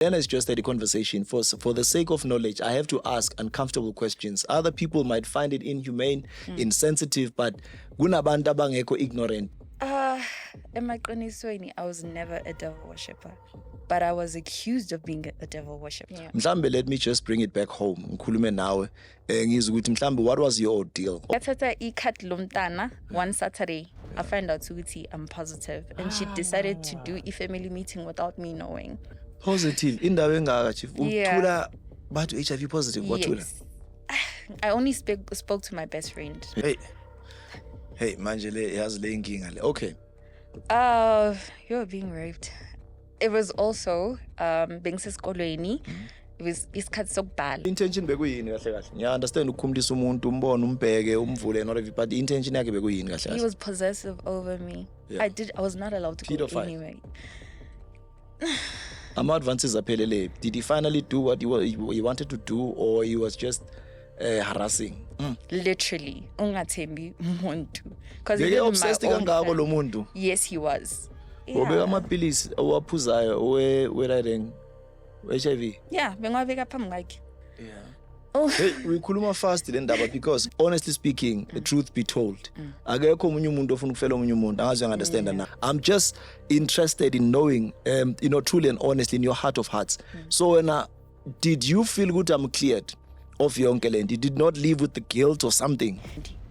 Then it's just a conversation. For the sake of knowledge, I have to ask uncomfortable questions. Other people might find it inhumane, insensitive, but kunabantu abangekho ignorant. Emaqinisweni, I was never a devil worshipper, but I was accused of being a devil worshipper. Yeah. Mhlambe, let me just bring it back home. Ngikhulume nawe. Ngizwe ukuthi mhlambe, what was your ordeal? Ngathatha ikhathi lomntana one Saturday. I found out ukuthi I'm positive, and she decided to do a family meeting without me knowing. Positive. Indawo engaka chief. Yeah. Uthula bathu HIV positive. Wathula. Yes. I only spoke to my best friend. Hey, manje le yazi le inkinga le. Okay. You're being raped. It was also being sesikolweni. It was isikhathi sokubhala. Intention bekuyini kahle kahle? Ngiya understand ukukhumulisa umuntu umbone umbheke umvule and whatever, but intention yakhe bekuyini kahle kahle? He was possessive over me. Yeah. I was not allowed to Pedophile. go anyway. Ama-advances aphelele. Did he finally do what he wanted to do, or he was just harassing? Literally, ungathembi umuntu. Because Beke obsessed kangako lo muntu. Yes, he was. Ubeka amapilisi owaphuzayo we-riding HIV. Yeah, bengwabeka phambi kwakhe. Yeah. Oh. Hey, uyikhuluma fast le ndaba because honestly speaking, the truth be told, akekho omunye umuntu ofuna ukufela omunye umuntu. Angazi understand now. I'm just interested in knowing, truly and honestly in your heart of hearts. So when did you feel good? I'm cleared of yonke le nto? You did not live with the guilt or something.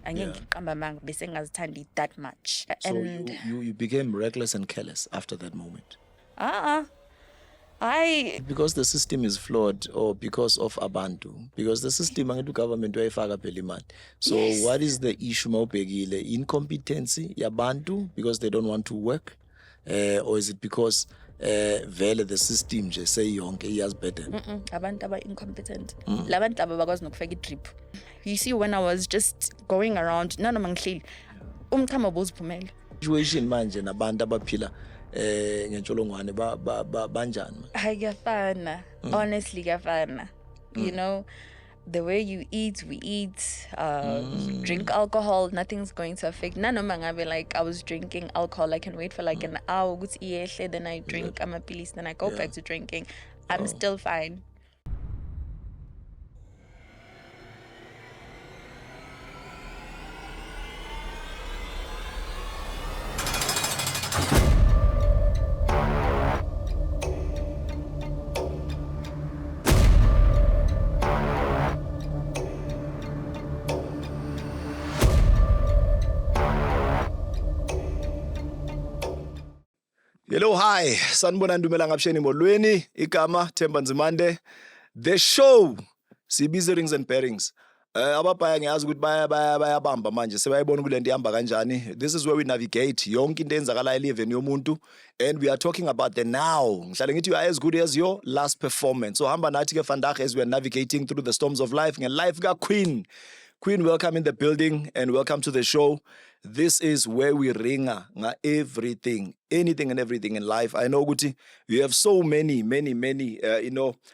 Angeke ngiqamba amanga bese ngazithandi that much. So And you became reckless and careless after that moment. Because the system is flawed, or because of abantu, because the system angithi government uyayifaka phela imali. So yes. What is the issue mawubhekile? Incompetency yabantu because they don't want to work, or is it because vele the system nje seyonke iyazi better? Abantu aba incompetent. Labantu laba bakwazi nokufaka idrip. You see, when I was just going around nanoma ngihleli umchamo boziphumela. Situation manje nabantu abaphila ngentsholongwane banjani? Kuyafana. Honestly kuyafana. You know, the way you eat, we eat, you drink alcohol, nothing's going to affect. Nanoma ngabe like I was drinking alcohol, I can wait for like an hour, then I drink amapilisi, then I go back to drinking. I'm still fine. Hello, hi. Sanibona Ndumela ngabusheni molweni. Igama Themba Nzimande. The show sibize rings and pairings. Ababhaya ngiyazi ukuthi bayabamba manje sebayibona kule nto ihamba kanjani. This is where we navigate yonke into enzakala eliveni yomuntu, and we are talking about the now. Ngihlale ngithi you are as good as your last performance. So hamba nathi ke vandag as we are navigating through the storms of life. Life ka Queen. Queen, welcome in the building and welcome to the show. This is where we ringa everything, anything and everything in life. I know Guti, you have so many,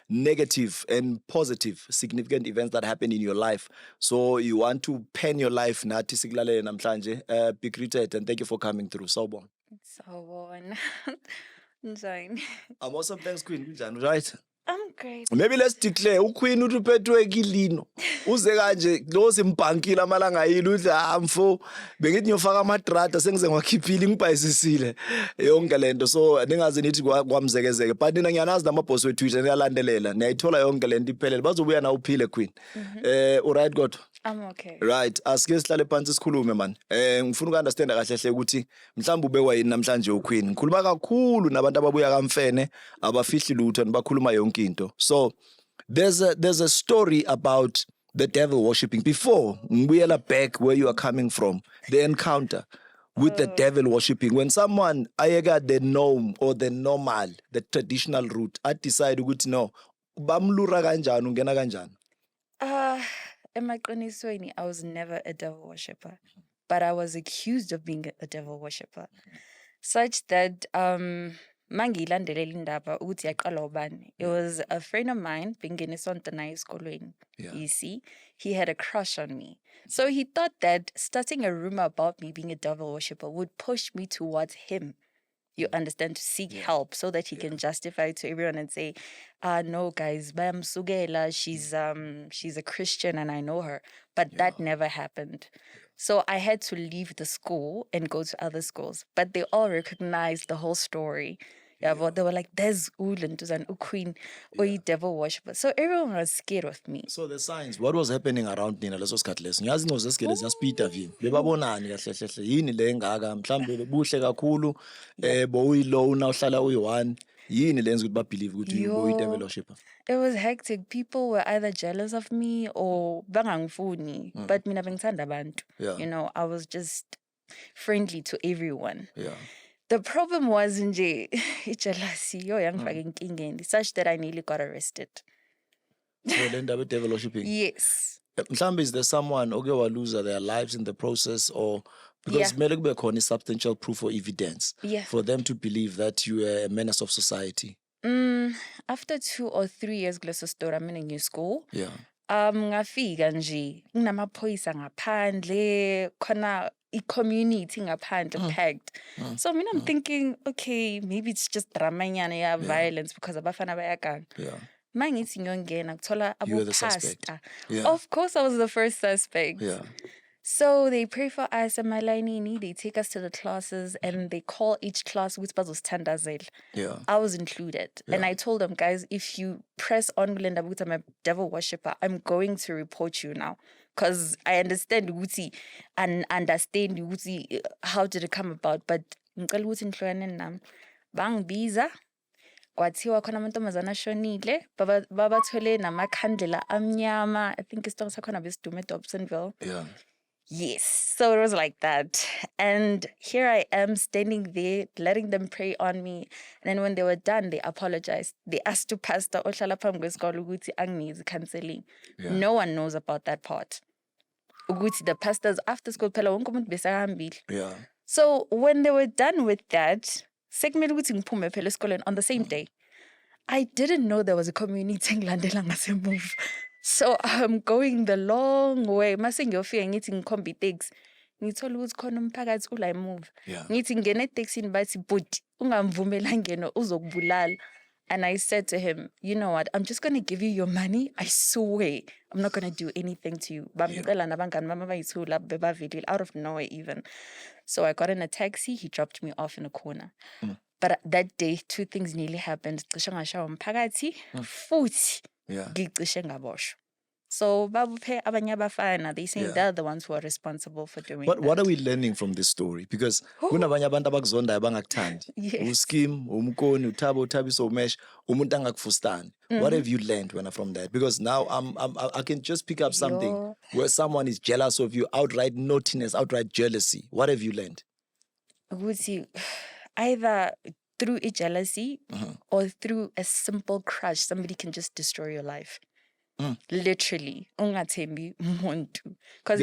negative and positive, significant events that happen in your life. So you want to pen your life. Nathi sikulale namhlanje. Be greeted and thank you for coming through. Sawubona. Sawubona. Njani? I'm awesome. Thanks, Queen. Right? I'm great. Maybe let's declare uQueen uthi uphethwe kilino. Uze kanje lo simbhankile amalanga yini uthi mfo bengithi ngiyofaka amadrada sengize ngwakhiphile ngibhayisisile yonke lento. So ningaze nithi kwamzekezeke, but nina ngiyanazi namabhoss wethu Twitter niyalandelela niyayithola yonke lento iphelele bazobuya na uphile Queen. Alright God. I'm okay. Right, asike sihlale phansi sikhulume man. Ngifuna ukunderstand kahle hle ukuthi mhlawumbe ubekwa yini namhlanje uQueen. Ngikhuluma kakhulu nabantu ababuya kaMfene abafihli lutho nibakhuluma yonke into. So there's a story about the devil worshipping. Before ngibuyela back where you are coming from, the encounter with the devil worshipping, when someone ayeka the norm or the normal, the traditional route, I decide ukuthi no bamlura kanjani ungena kanjani. Emaqinisweni, I was never a devil worshipper, but I was accused of being a devil worshipper, such that mangiyilandelela indaba ukuthi yaqala ubani. It was a friend of mine bengene isonto naye esikolweni. You see, he had a crush on me, so he thought that starting a rumor about me being a devil worshipper would push me towards him. You understand, to seek help so that he can justify to everyone and say, no guys, Bam Sugela, she's a Christian and I know her. But that never happened. So I had to leave the school and go to other schools. But they all recognized the whole story. Yeah, but they were like, there's Ulantus and Queen or devil worshiper. So everyone was scared of me. So the signs, what was happening around nina leso sikhathi leso? Ngiyazi nozesikele siyasipita vini. Bebabonani kahle hle yini le engaka mhlambe bebuhle kakhulu bowuyilona uhlala uyi1 yini lenza ukuthi babelieve ukuthi boyi-devil worshipper? It was hectic. People were either jealous of me or bangangifuni. But mina bengithanda abantu. Yeah. You know, I was just friendly to everyone. Yeah. The problem was nje jealousy yangifaka enkingeni such that I nearly got arrested. So le ndaba devil worshiping. Yes. Mhlambe is there someone oke walose their lives in the process, or because kumele kube khona substantial proof or evidence for them to believe that you are a menace of society? After 2 or 3 years kuleso store, I'm in a new school. Yeah. Ngafika nje kunamaphoyisa ngaphandle khona i-community ngaphandle packed. So mina I'm thinking, okay, maybe it's just dramanyana ya violence because abafana bayaganga. Yeah. Mangithi ngiyongena kuthola You were the suspect. abo-pastor. Yeah. Of course I was the first suspect. Yeah. So they pray for us and Malainini, they take us to the classes and they call each class which bazosithandazela. Yeah. I was included. And I told them, guys, if you press on Glenda Buta, I'm a devil worshipper, I'm going to report you now. Because I understand Uti and understand Uti, how did it come about. But bang biza kwathiwa khona amantombazana ashonile babathole namakhandlela amnyama. I think isitolo sakhona besidume eDobsonville. Yeah. Yes, so it was like that. And here I am standing there, letting them pray on me. And then when they were done, they apologized. They asked to Pastor Ohlala phambi kwesikole ukuthi angineeds counseling. No one knows about that part. Ukuthi the pastors after school phela wonke umuntu besahambile. Yeah. So when they were done with that, sekumele ukuthi ngiphume phela esikoleni on the same day. I didn't know there was a community engilandela ngasemuva. So I'm going the long way. Mase ngiyofika ngithi ngikhomba iteksi. Ngithola ukuthi khona umphakathi ula move. Ngithi ngene eteksini bathi bhuti ungamvumela ngeno uzokubulala. And I said to him, you know what? I'm just going to give you your money. I swear. I'm not going to do anything to you. Out of nowhere even. So I got in a taxi. He dropped me off in a corner. But that day, 2 things nearly happened. So they say they're the ones who are responsible for doing But that. what are we learning from this story? Because kunabanye abantu abakuzondayo abangakuthandi. Uskim, umkoni, uthabiso umesh, umuntu angakufustani. What have you learned from that? Because now I can just pick up something where someone is jealous of you, outright naughtiness, outright jealousy. What have you learned? Either through a jealousy or through a simple crush, somebody can just destroy your life. Literally. Ungathembi umuntu. Because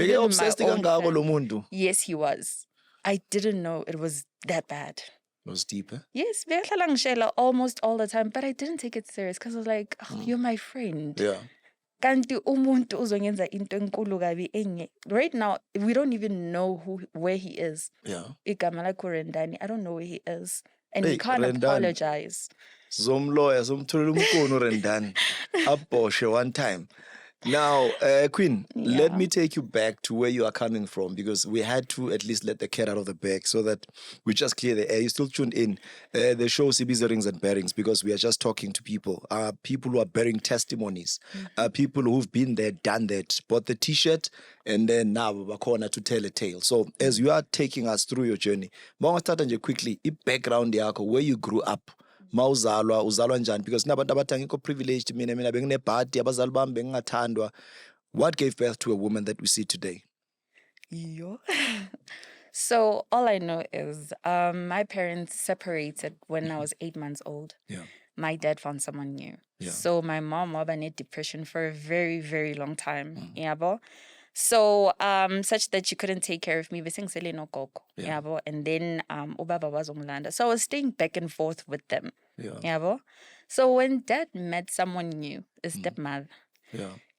yes, he was. I didn't know it was that bad. It was deeper? Yes, behlala ngishela almost all the time, but I didn't take it serious because I was like, you're my friend. Yeah. Kanti umuntu uzongenza into enkulu kabi enye. Right now, we don't even know where he is. Yeah. Igama lakho Rendani, I don't know where he is. And he can't apologize. Zomlawyer, zomtholela umkono Rendani. Aboshe one time. Now, Queen, let me take you back to where you are coming from, because we had to at least let the cat out of the bag so that we just clear the air. You still tuned in. The show Sibiza Rings and Bearings, because we are just talking to people who are bearing testimonies, people who've been there, done that, bought the t-shirt, and then now we're corner to tell a tale. So as you are taking us through your journey, start quickly, background yako, where you grew up. Uzalwa njani, because nabantu abathi angikho privileged mina benginebhadi abazali bami bengingathandwa. What gave birth to a woman that we see today? So all I know is my parents separated when I was 8 months old. My dad found someone new. So my mom had depression for a very, very long time. So such that she couldn't take care of me. And then ubaba was umlanda. So I was staying back and forth with them. So when dad met someone new, a stepmother,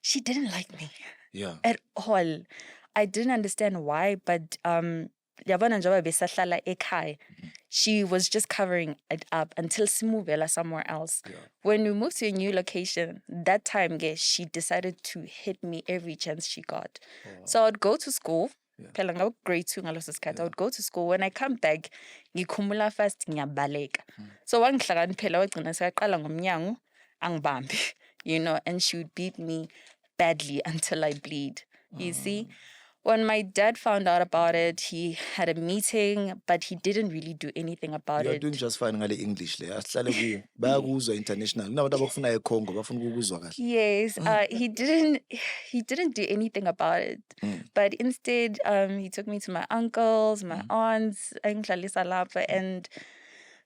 she didn't like me at all. I didn't understand why, but she was just covering it up until Simuvela somewhere else. When we moved to a new location, that time, she decided to hit me every chance she got. So I'd go to school. Phela ngabe grade 2 ngaleso sikhathi. I would go to school. When I come back, ngikhumula fast ngiyabaleka. So wangihlakaniphela wagcina sekaqala ngomnyango angibambe, and she would beat me badly until I bleed. You see? When my dad found out about it, he had a meeting, but he didn't really do anything about You're it. doing just fine ngale English le. Asihlale kuyo. Bayakuzwa international. Kunabantu abafuna eCongo bafuna ukukuzwa kahle. Yes, he didn't do anything about it. But instead, he took me to my uncles, my aunts, and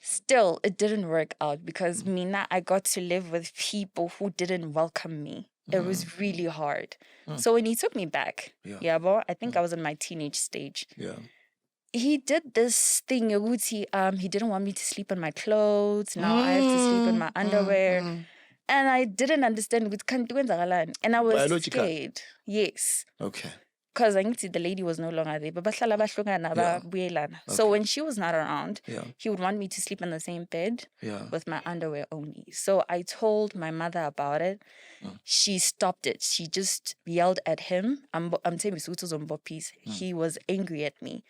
still it didn't work out because I got to live with people who didn't welcome me. It was really hard. So when he took me back, I think I was in my teenage stage. Yeah. He did this thing, he didn't want me to sleep in my clothes. Now I have to sleep in my underwear. And I didn't understand what can do, and I was Biological. scared. Yes. Okay. Because I knew the lady was no longer there. So when she was not around, he would want me to sleep in the same bed with my underwear only. So I told my mother about it. She stopped it. She just yelled at him. He was angry at me.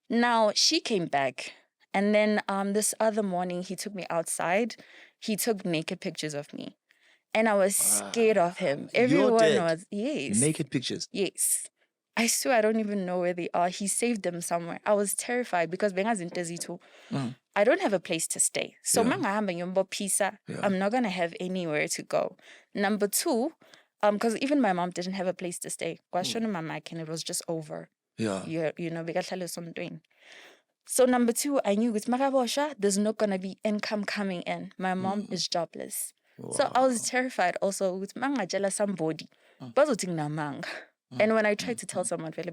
Now she came back. And then this other morning, he took me outside. He took naked pictures of me. And I was scared of him. Everyone was, yes. Naked pictures. Yes. I swear I don't even know where they are. He saved them somewhere. I was terrified because I don't have a place to stay. So I'm not going to have anywhere to go. Number 2, because even my mom didn't have a place to stay. And it was just over. Yeah. So number 2, I knew with Marabosha, there's not going to be income coming in. My mom is jobless. So I was terrified also with mangajela somebody. And when I tried to tell someone, because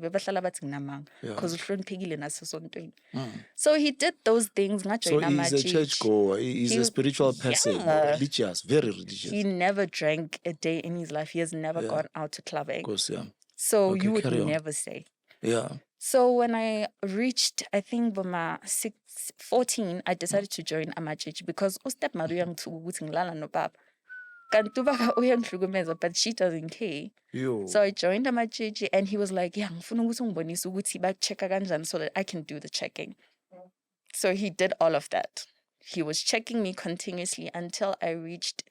so he did those things. So he's a churchgoer. He's a spiritual person. Religious, very religious. He never drank a day in his life. He has never gone out to clubbing. Of course, yeah. So Okay, you would carry on. never say. Yeah. So when I reached, I think, 14, I decided to join Amachichi because stepmother young to Lala no pap. But she doesn't care. So I joined Amachichi and he was like, so that I can do the checking. So he did all of that. He was checking me continuously until I reached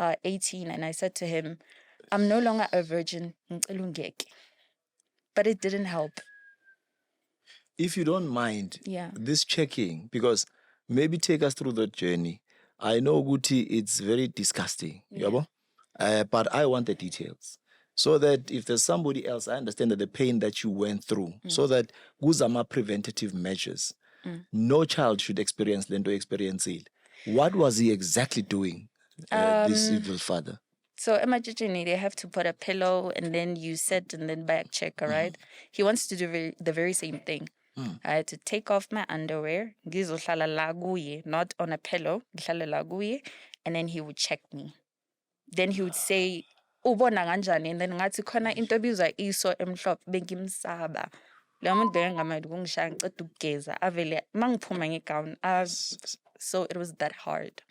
18 and I said to him, I'm no longer a virgin. But it didn't help. If you don't mind, this checking, because maybe take us through that journey. I know, Guti, it's very disgusting, but I want the details. So that if there's somebody else, I understand that the pain that you went through, so that guzama preventative measures, no child should experience Lendo experience it. What was he exactly doing, this evil father? So imagine they have to put a pillow and then you sit and then back check, all right? He wants to do the very same thing. I had to take off my underwear, not on a pillow, and then he would check me. Then he would say, ubona kanjani, and then ngathi khona into ebizwa iso emhlophe bengimsaba. Lo muntu bengamali kungishaya ngicela ukugeza avele mangiphuma ngegown. So it was that hard.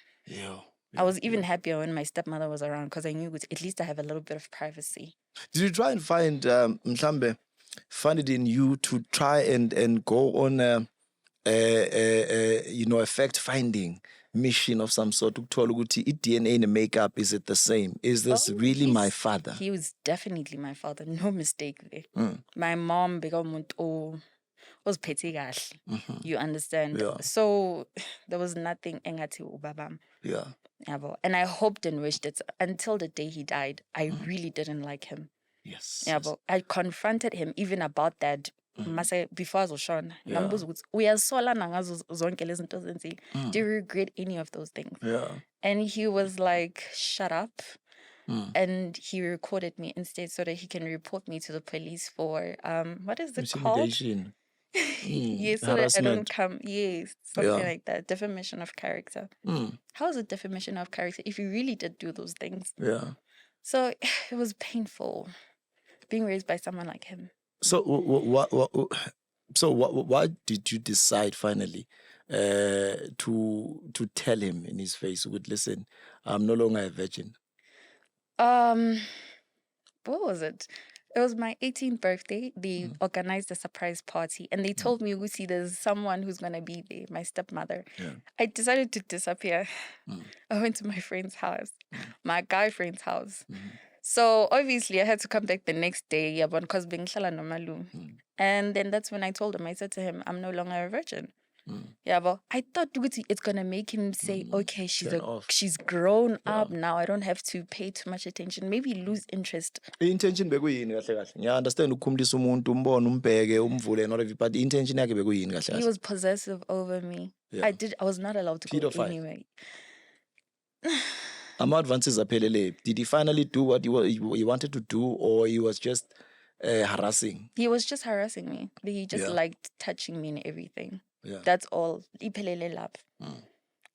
I was even happier when my stepmother was around because I knew at least I have a little bit of privacy. Did you try and find find it in you to try and go on a fact-finding mission of some sort? DNA and makeup, is it the same? Is this really my father? He was definitely my father, no mistake there. My mom was petty gash. You understand? So there was nothing engati ubabam. And I hoped and wished it until the day he died. I really didn't like him. But I confronted him even about that. Before Zoshon, do you regret any of those things? And he was like, shut up. And he recorded me instead so that he can report me to the police for what is it called? Yes, so that I don't come. Yes, something like that. Defamation of character. How is it defamation of character if you really did do those things? So it was painful being raised by someone like him. So what did you decide finally? to tell him in his face, would listen, I'm no longer a virgin? What was it? It was my 18th birthday. They organized a surprise party and they told me, Uzi, there's someone who's going to be there, my stepmother. Yeah. I decided to disappear. I went to my friend's house, my guy friend's house. So obviously I had to come back the next day, yabon, because bengihlala nomalume. And then that's when I told him, I said to him, I'm no longer a virgin. Yeah, but I thought it's gonna make him say, okay, Turn off. she's grown up now. I don't have to pay too much attention. Maybe lose interest. I-intention bekuyini kahle kahle? Ngiya-understand ukukhumulisa umuntu, umbone, umbheke, umvule and whatever, but i-intention yakhe bekuyini kahle He kahle? was possessive over me. Yeah. I was not allowed to go Pedophile. anywhere. Ama-advances aphelele. Did he finally do what he wanted to do, or he was just harassing? He was just harassing me. He just Yeah. liked touching me and everything. Yeah. That's all. Iphelele lapho.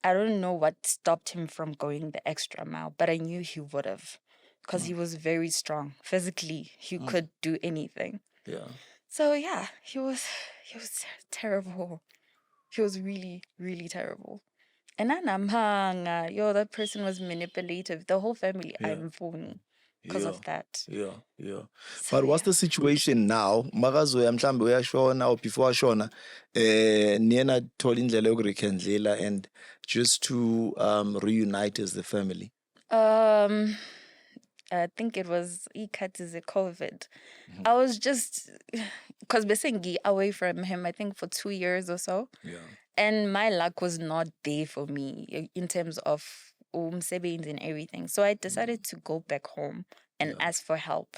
I don't know what stopped him from going the extra mile, but I knew he would have because he was very strong. Physically, he could do anything. Yeah. So yeah, he was terrible. He was really, really terrible. And anamhanga, that person was manipulative. The whole family, Yeah. I'm phoning because of that. Yeah, yeah. So, But what's the situation now? Makazoya mhlambe uyashona or before ashona, niyena thola indlela yokurekindlela and just to reunite as the family. I think it was ikhathi COVID. I was just because basically away from him, I think for 2 years or so. Yeah. And my luck was not there for me in terms of savings and everything. So I decided to go back home and ask for help.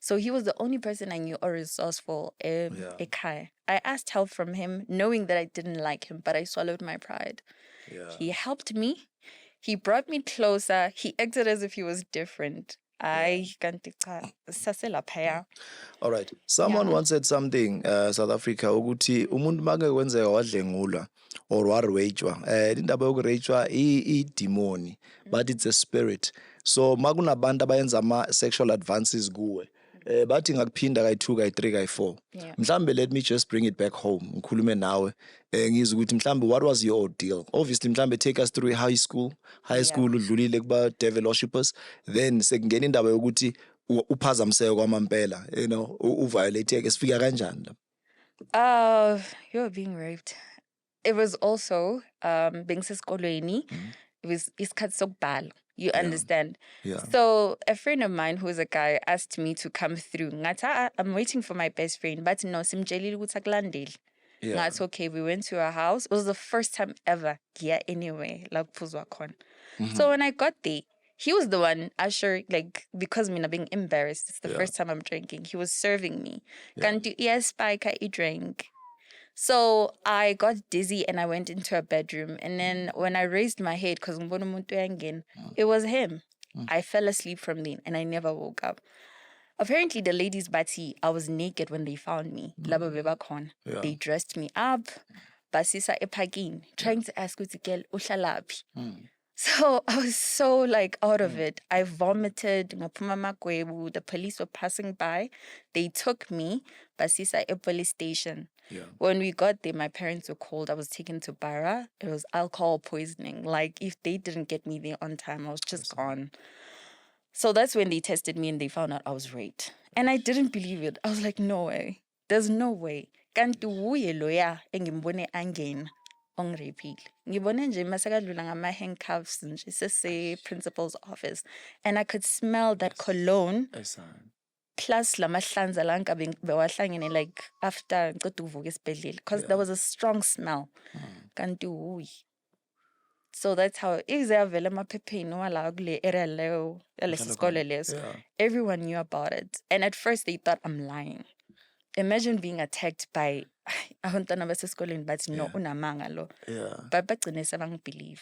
So he was the only person I knew or resourceful ekhaya. I asked help from him, knowing that I didn't like him, but I swallowed my pride. Yeah. He helped me. He brought me closer. He acted as if he was different. Kanti cha, saselaphaya. All right. Someone once said something, South Africa, ukuthi umuntu make kwenzeka wadlengulwa or warejwa. Indaba yokurejwa i-demoni, but it's a spirit. So makunabantu abayenza ama-sexual advances kuwe. Bathi ngakuphinda kayi-2 kayi-3 kayi-4. Yeah. Mhlambe let me just bring it back home. Ngikhulume nawe. Ngizwe ukuthi mhlambe what was your ordeal? Obviously mhlambe take us through high school. High school udlulile kuba devil worshippers. Then sekungena indaba yokuthi uphazamiseke kwamampela, uviolate sifika kanjani la? You're being raped. It was also being sesikolweni. It was isikhathi sokubhala. You understand? Yeah. So a friend of mine who's a guy asked me to come through. Ngathi, I'm waiting for my best friend, but no, simjelile ukuthi akulandeli. Yeah. Ngathi, okay, we went to her house. It was the first time ever here anyway, like kuphuzwa khona. So when I got there, he was the one, Asher, like, because me being embarrassed, it's the first time I'm drinking. He was serving me. Kanti iyasipika i-drink. So I got dizzy and I went into a bedroom. And then when I raised my head, because it was him. I fell asleep from then and I never woke up. Apparently, the ladies' bati, I was naked when they found me. Laba bebakhona. They dressed me up. Basisa epagin, trying to ask ukuthi girl, uhlalaphi? So I was so like out of it. I vomited. Ngaphuma amagwebu. The police were passing by. They took me. Basisa a police station. Yeah. When we got there, my parents were called. I was taken to Bara. It was alcohol poisoning. Like if they didn't get me there on time, I was just gone. So that's when they tested me and they found out I was raped. And I didn't believe it. I was like, no way. There's no way. Kanti uye loya engimbone angena ongirapile. Ngibone nje masakadlula ngama-handcuffs nje sese-principal's office. And I could smell that cologne plus lamahlanza la nkabe bewahlangene like after ngiceda ukuvuka esibhedlela because there was a strong smell. Kanti uyi. So that's how izavela amaphepheni wala kule area leyo lesikole leso. Everyone knew about it. And at first they thought I'm lying. Imagine being attacked by abantwana basesikoleni bathi no unamanga lo. But bagcine sebangibelieve.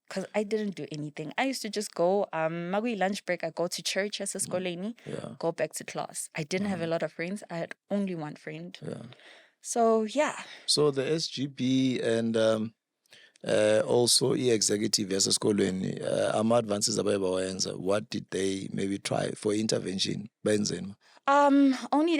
Because I didn't do anything. I used to just go, makuyi lunch break, I go to church esesikoleni, go back to class. I didn't have a lot of friends. I had only one friend. So yeah. So the SGB and also executive yasesikolweni ama-advances abayenza, what did they maybe try for intervention benzeni? Only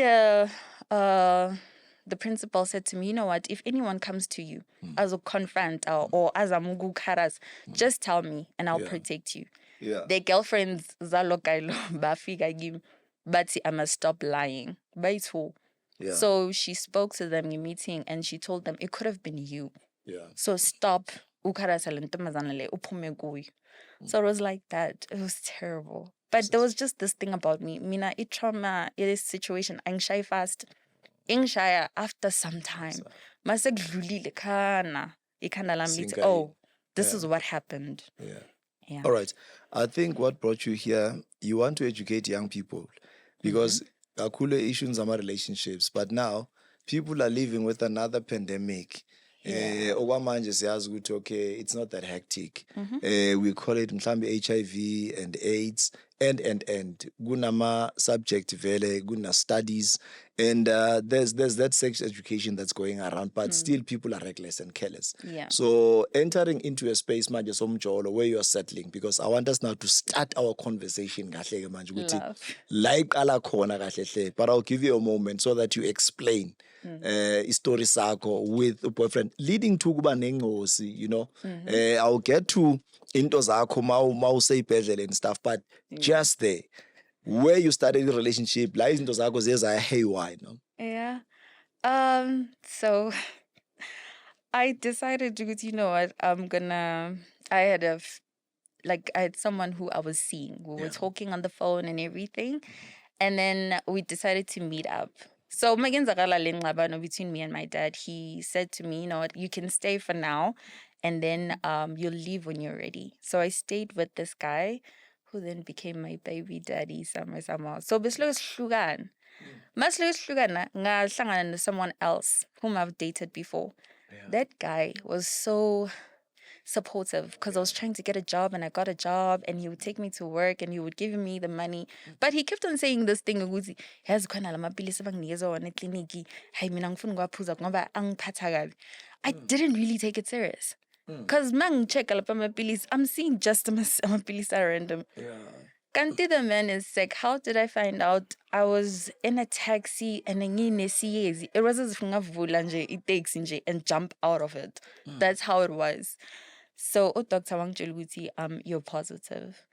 the principal said to me, you know what, if anyone comes to you as a confront or as a mugu karas, just tell me and I'll Yeah. protect you. Yeah. Their girlfriends zalo kailo bafika kim, but I must stop lying. Baitho. Yeah. So she spoke to them in a meeting and she told them it could have been you. Yeah. So stop. Ukarasa le ntombazana le, uphume kuyo. So it was like that. It was terrible. But there was just this thing about me. Mina, it trauma, it is situation. Angshai fast. Ingshaya after some time. Masegdlulile khana. Ikhanda lami lithi, Sinkai. oh, this Yeah. is what happened. Yeah. Yeah. All right. I think what brought you here, you want to educate young people because akule issues ama relationships, but now people are living with another pandemic. Okwamanje siyazi ukuthi okay, it's not that hectic. We call it mhlambe HIV and AIDS and kunama subject vele, kuna studies and there's that sex education that's going around, but still people are reckless and careless. Yeah. So entering into a space manje somjolo where you are settling, because I want us now to start our conversation kahle ke manje ukuthi Love. la iqala khona kahle hle, but I'll give you a moment so that you explain story sakho with a boyfriend leading to kuba nengozi, you know. I'll get to into zakho mau say ibhedlela and stuff, but just there where you started the relationship, la izinto zakho zeza haywire, no? Yeah. So I decided to, you know what, I had someone who I was seeing. We were talking on the phone and everything. And then we decided to meet up. So between me and my dad, he said to me, you know what, you can stay for now and then you'll leave when you're ready. So I stayed with this guy who then became my baby daddy somehow. So beslo sihlukan. Maslo sihlukana ngahlangana to someone else whom I've dated before. That guy was so supportive because I was trying to get a job and I got a job and he would take me to work and he would give me the money. But he kept on saying this thing ukuthi yazi khona lamapilisi abanginikeza wona ekliniki hayi mina ngifuna ukwaphuza ngoba angiphatha kabi. I didn't really take it serious. Because check amapilisi, I'm seeing just amapilisi are random. Kanti the man is sick. How did I find out? I was in a taxi and it was as if ngavula nje i-taxi nje and jump out of it. That's how it was. So Dr. wangitshela ukuthi you're positive.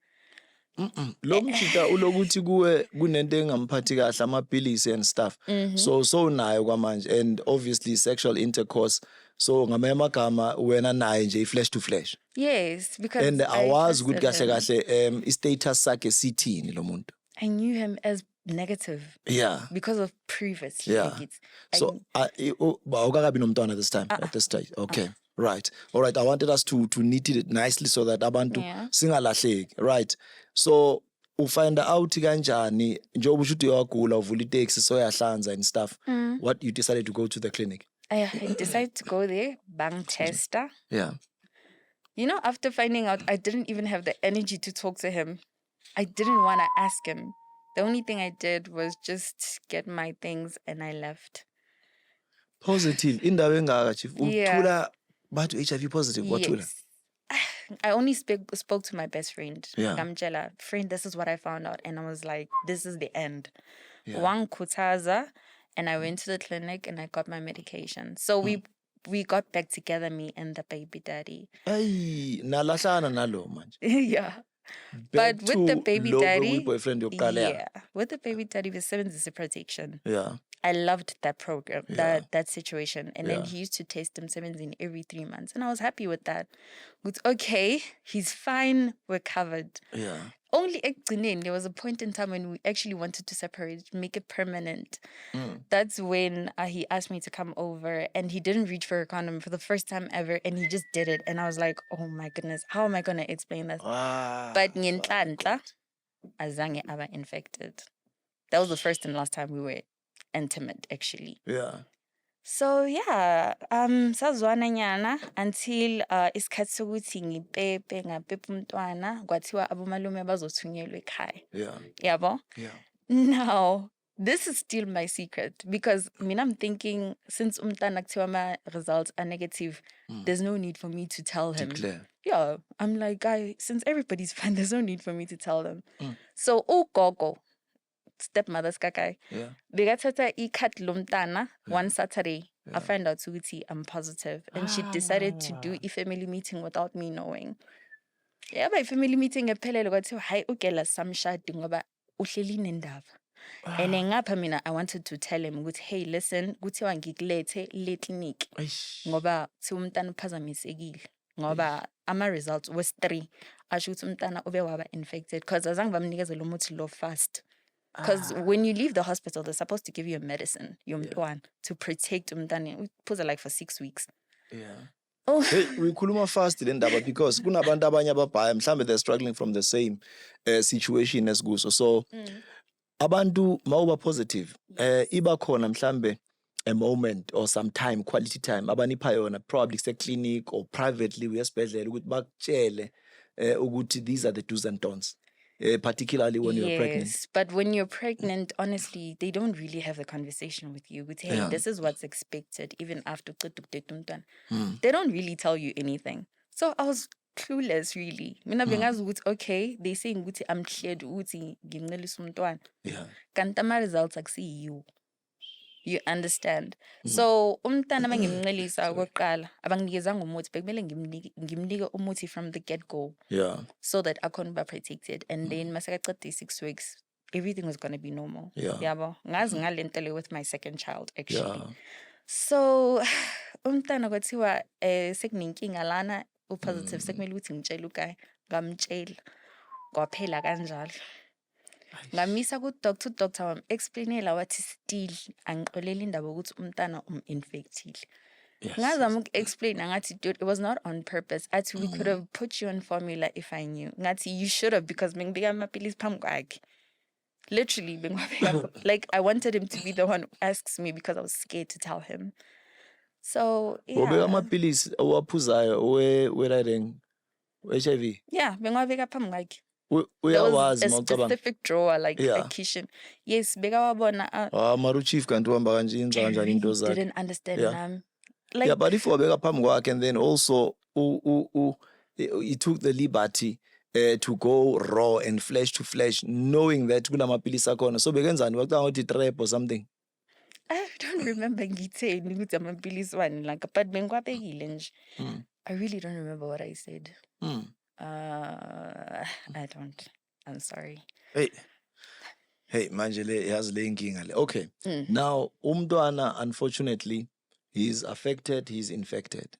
Lo mshita ulokuthi kuwe kunento engamphathi kahle amapilisi and stuff. So nayo kwamanje and obviously sexual intercourse. So ngamanye amagama wena naye nje flesh to flesh. Yes, because And awazi ukuthi trusted kahle him. kahle i-status sakhe sithini lo muntu. I knew him as negative Yeah. because of previous Yeah. kids. So awukakabi nomntwana this time at this stage. Okay. Right. All right. I wanted us to knit it nicely so that abantu singalahleki. Right. So ufind out kanjani njengoba usho ukuthi uyagula uvula itaxi so yahlanza and stuff. What you decided to go to the clinic? I decided to go there, bang tester. Yeah. You know, after finding out, I didn't even have the energy to talk to him. I didn't want to ask him. The only thing I did was just get my things and I left. Positive. Indawo engaka chief. Yeah. Uthula bathi HIV positive kwathula. Yes. I only spoke to my best friend. Yeah. Gamjela, friend, this is what I found out. And I was like, this is the end. Yeah. Wang kutaza, and I went to the clinic and I got my medication. So we got back together, me and the baby daddy. Ay, nalahlana nalo manje. Yeah. Back But with the to baby lo daddy, boyfriend yokuqala. yeah, with the baby daddy, we seventh protection. Yeah. I loved that program, Yeah. that situation. And then Yeah. he used to test him 17 every 3 months. And I was happy with that. With okay, he's fine, we're covered. Yeah. Only there was a point in time when we actually wanted to separate, make it permanent. That's when he asked me to come over and he didn't reach for a condom for the first time ever and he just did it. And I was like, oh my goodness, how am I going to explain this? But ngenhlanhla, azange aba infected. That was the first and last time we were intimate, actually. Yeah. So yeah, sazwana nyana until isikhathi sokuthi ngipepe ngapepa umntwana kwathiwa abomalume bazothunyelwa ekhaya. Yeah. Yabo? Yeah. Now, this is still my secret because I'm thinking since umntwana kuthiwa ma results are negative, there's no need for me to tell him. Declare. Yeah, I'm like, guy, since everybody's fine, there's no need for me to tell them. So, ugogo, stepmother's kakai. Yeah. Bekathatha ikhat lomntana one Saturday. I found out ukuthi I'm positive, and she decided to do a family meeting without me knowing. Yeah, by family meeting ephelele kwathiwa hayi ugela samshadi ngoba uhleli nendaba. And ngapha mina I wanted to tell him ukuthi hey listen kuthiwa ngikulethe le clinic ngoba thi umntana uphazamisekile ngoba ama results was 3 asho ukuthi umntana ube waba infected because azange bamnikeze lo muthi lo fast. Because when you leave the hospital, they're supposed to give you a medicine, one, to protect umntana. We put it like for 6 weeks. Yeah. Oh, Hey, we khuluma fast le ndaba because kunabantu abanye ababhaya mhlambe they're struggling from the same situation as kuso. So abantu mawuba positive iba khona mhlambe a moment or some time, quality time abanipha yona probably clinic or privately uyesibhedlela ukuthi bakutshele ukuthi these are the do's and don'ts. Particularly when you're pregnant. yes. But when you're pregnant, honestly, they don't really have a conversation with you. With hey, Yeah. this is what's expected, even after they don't really tell you anything. So I was clueless, really. Mina bengazi ukuthi okay, they saying ukuthi I'm cleared ukuthi ngimncelisa umntwana. Yeah. Kanti ama results akusiyi you. You understand? So umntana mangimncelisa okokuqala abanginikezanga umuthi bekumele ngimnike umuthi from the get go Yeah. so that akhona ukuba protected, and then masakacede 6 weeks everything was going to be normal. Yeah. Yabo ngazi ngalento le with my second child actually. Yeah. So umntana kwathiwa sekunenkinga lana upositive sekumele ukuthi ngitshele uKaya ngamtshela kwaphela kanjalo. Ngamisa ku-doctor wam-explainela wathi still angixoleli indaba ukuthi umntana infectile. Yes. Ngazama uku-explain ngathi dude, it was not on purpose. Athi we could have put you on formula if I knew. Ngathi you should have because bengibeka amapilisi phambi kwakhe. Literally like I wanted him to be the one who asks me because I was scared to tell him. So Ubeka yeah. amapilisi owaphuzayo we-riding HIV. Yeah, bengibeka phambi kwakhe. There was Uyawazi a mawucabanga. specific drawer like Yeah. a kitchen. Yes, bekawabona Maru chief kanti uhamba kanje yenza kanjani into zakhe. didn't understand Yeah. like Yeah, but if wabeka phambi kwakhe and then also he took the liberty to go raw and flesh to flesh knowing that kunamapilisi akhona. So bekenzani wacanga ukuthi trap or something. I don't remember ngitheni ukuthi amapilisi wani like but bengiwabekile nje. I really don't remember what I said. I don't. I'm sorry. Hey manje le yazi le inkinga le. Okay. Now umntwana unfortunately he's affected, he's infected.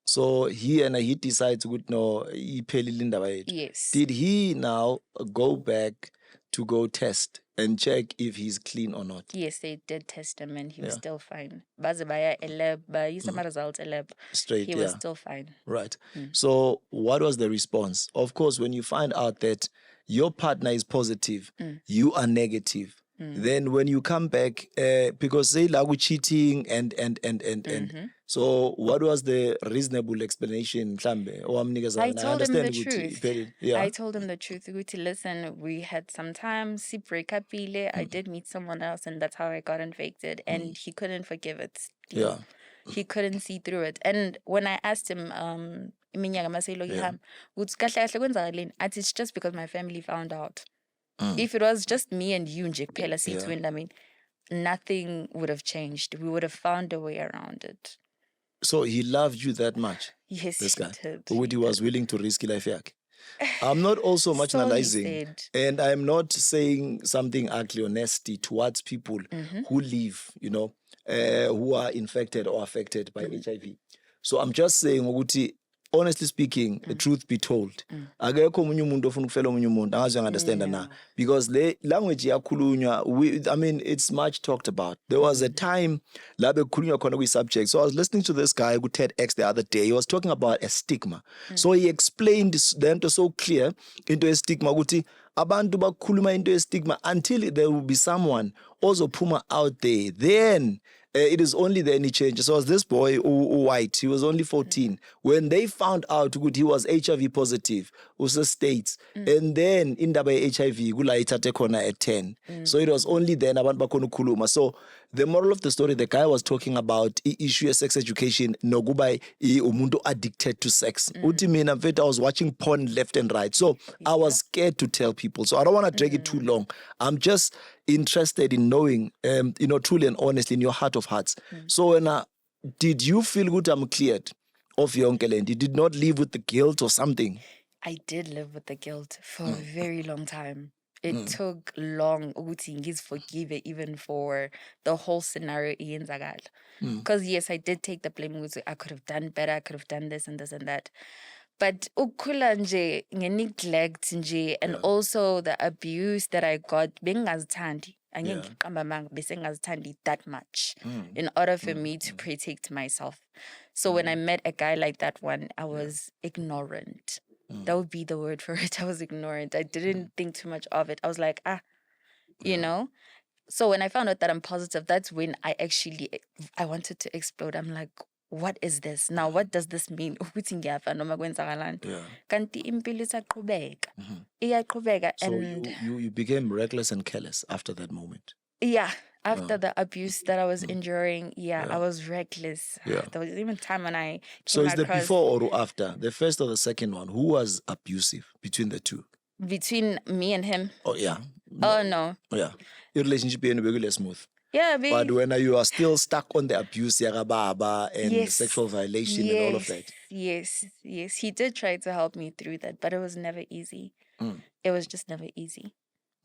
So he decides ukuthi no iphelile indaba yethu. Yes. Did he now go back to go test and check if he's clean or not? Yes, they did test him and he was Yeah. still fine. Baze baya a lab, bayisa ama results a lab. Straight, He yeah. was still fine. Right. So what was the response? Of course, when you find out that your partner is positive, you are negative. Then when you come back, because say like cheating and so what was the reasonable explanation? Mhlambe owamnikeza I yona? told him the understand ukuthi truth. iphelile. Yeah. I told him the truth. Ukuthi, listen, we had some time, si break up ile. I did meet someone else and that's how I got infected. And he couldn't forgive it. Yeah. He couldn't see through it. And when I asked him, iminyaka maseyilo ihamba, ukuthi kahle kahle kwenzakaleni? Athi it's just because my family found out. If it was just me and you nje kuphela sithu, I mean, nothing would have changed. We would have found a way around it. So he loved you that much, Yes, this he guy. did. Ukuthi he was willing to risk life yakhe. I'm not also So he marginalizing, said. and I'm not saying something ugly or nasty towards people who live, who are infected or affected by HIV. So I'm just saying ukuthi, honestly speaking, the truth be told, akekho omunye umuntu ofuna ukufela omunye umuntu angaze understand na, because le language yakhulunywa, I mean, it's much talked about. There was a time la bekukhulunywa khona kwi-subject. So I was listening to this guy who TEDx the other day. He was talking about a stigma. So he explained the into so clear into a stigma ukuthi abantu bakhuluma into ye stigma until there will be someone ozophuma out there. Then it is only then he changes. So as this boy white, he was only 14 when they found out that he was HIV positive, also states, and then indaba ye HIV kula ithathe khona at 10. So it was only then abantu bakhona ukukhuluma. So the moral of the story, the guy was talking about issue of sex education, nokuba umuntu addicted to sex. Uthi mina mfethu, I was watching porn left and right. So I was scared to tell people. So I don't want to drag it too long. I'm just interested in knowing, truly and honestly in your heart of hearts. So when did you feel good I'm cleared of your uncle and you did not live with the guilt or something? I did live with the guilt for a very long time. It took long ukuthi forgive even for the whole scenario iyenzakala. Because yes, I did take the blame. I could have done better. I could have done this and this and that. But ukukhula nje nge-neglect nje and also the abuse that I got bengingazithandi. Angeke ngiqamba amanga bese ngingazithandi that much in order for me to protect myself. So when I met a guy like that one, I was ignorant. That would be the word for it. I was ignorant. I didn't think too much of it. I was like, you know? So when I found out that I'm positive, that's when I wanted to explode. I'm like, what is this? Now, what does this mean? Ukuthi ngiyafa noma kwenzakalani? Kanti impilo isaqhubeka. Iyaqhubeka So and you became reckless and careless after that moment. yeah, after the abuse that I was enduring, I was reckless. Yeah. There was even time when I So came is the across before or after, the first or the second one, who was abusive between the two? between me and him. Oh yeah. Oh no. Yeah. Your relationship is regular smooth. Yeah, But when you are still stuck on the abuse, baba, and Yes. sexual violation and all of that. Yes. He did try to help me through that, but it was never easy. It was just never easy.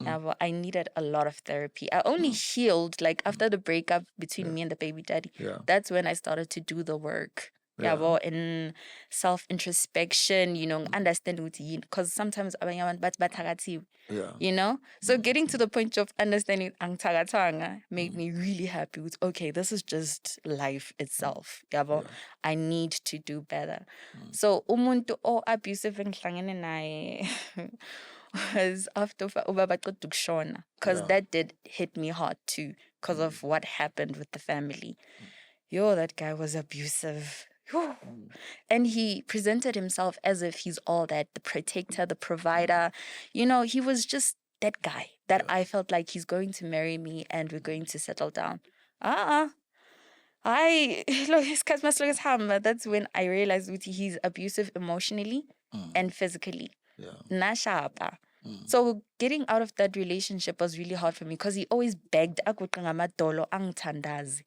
I needed a lot of therapy. I only healed like after the breakup between me and the baby daddy. Yeah. That's when I started to do the work. In self-introspection, understand what you because sometimes abanye abantu bathi bathakathiwe. So getting to the point of understanding angithakathanga made me really happy with okay, this is just life itself. I need to do better. So umuntu abusive engihlangene naye was after ubaba qeda ukushona because that did hit me hard too because of what happened with the family. That guy was abusive. And he presented himself as if he's all that, the protector, the provider. He was just that guy that I felt like he's going to marry me and we're going to settle down. That's when I realized he's abusive emotionally and physically. Nashapa. So getting out of that relationship was really hard for me because he always begged amadolo angthandazi.